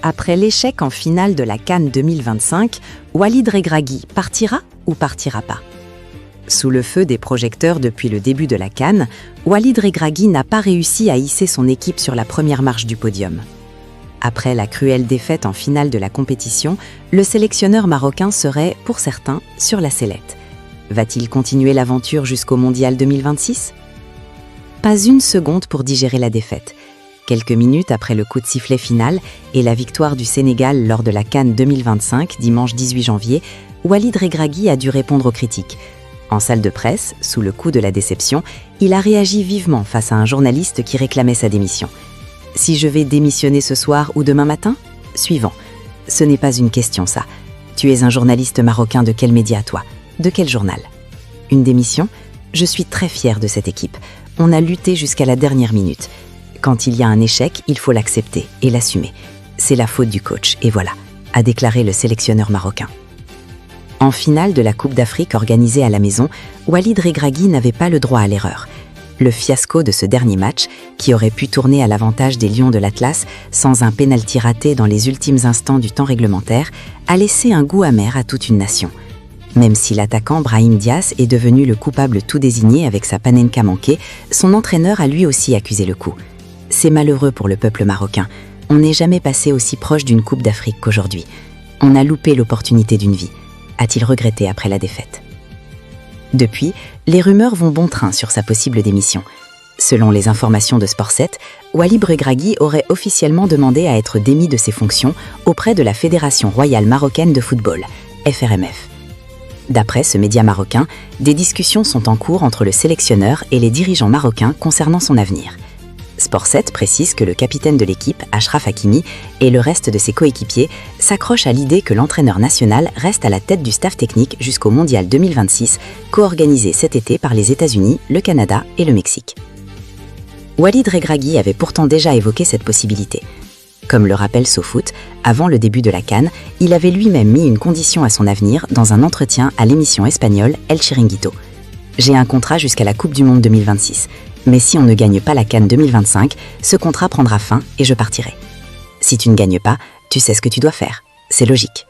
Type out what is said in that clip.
Après l'échec en finale de la CAN 2025, Walid Regragui partira ou partira pas? Sous le feu des projecteurs depuis le début de la CAN, Walid Regragui n'a pas réussi à hisser son équipe sur la première marche du podium. Après la cruelle défaite en finale de la compétition, le sélectionneur marocain serait, pour certains, sur la sellette. Va-t-il continuer l'aventure jusqu'au Mondial 2026? Pas une seconde pour digérer la défaite. Quelques minutes après le coup de sifflet final et la victoire du Sénégal lors de la CAN 2025, dimanche 18 janvier, Walid Regragui a dû répondre aux critiques. En salle de presse, sous le coup de la déception, il a réagi vivement face à un journaliste qui réclamait sa démission. « Si je vais démissionner ce soir ou demain matin ? Suivant. Ce n'est pas une question, ça. Tu es un journaliste marocain de quel média, toi ? De quel journal ? Une démission ? Je suis très fier de cette équipe. On a lutté jusqu'à la dernière minute. Quand il y a un échec, il faut l'accepter et l'assumer. C'est la faute du coach, et voilà », a déclaré le sélectionneur marocain. En finale de la Coupe d'Afrique organisée à la maison, Walid Regragui n'avait pas le droit à l'erreur. Le fiasco de ce dernier match, qui aurait pu tourner à l'avantage des Lions de l'Atlas sans un pénalty raté dans les ultimes instants du temps réglementaire, a laissé un goût amer à toute une nation. Même si l'attaquant Brahim Diaz est devenu le coupable tout désigné avec sa panenka manquée, son entraîneur a lui aussi accusé le coup. C'est malheureux pour le peuple marocain. On n'est jamais passé aussi proche d'une Coupe d'Afrique qu'aujourd'hui. On a loupé l'opportunité d'une vie, a-t-il regretté après la défaite. Depuis, les rumeurs vont bon train sur sa possible démission. Selon les informations de Sport 7, Walid Regragui aurait officiellement demandé à être démis de ses fonctions auprès de la Fédération royale marocaine de football, FRMF. D'après ce média marocain, des discussions sont en cours entre le sélectionneur et les dirigeants marocains concernant son avenir. Sport 7 précise que le capitaine de l'équipe, Achraf Hakimi, et le reste de ses coéquipiers s'accrochent à l'idée que l'entraîneur national reste à la tête du staff technique jusqu'au Mondial 2026, co-organisé cet été par les États-Unis, le Canada et le Mexique. Walid Regragui avait pourtant déjà évoqué cette possibilité. Comme le rappelle SoFoot, avant le début de la CAN, il avait lui-même mis une condition à son avenir dans un entretien à l'émission espagnole El Chiringuito. « J'ai un contrat jusqu'à la Coupe du Monde 2026. Mais si on ne gagne pas la CAN 2025, ce contrat prendra fin et je partirai. Si tu ne gagnes pas, tu sais ce que tu dois faire. C'est logique. »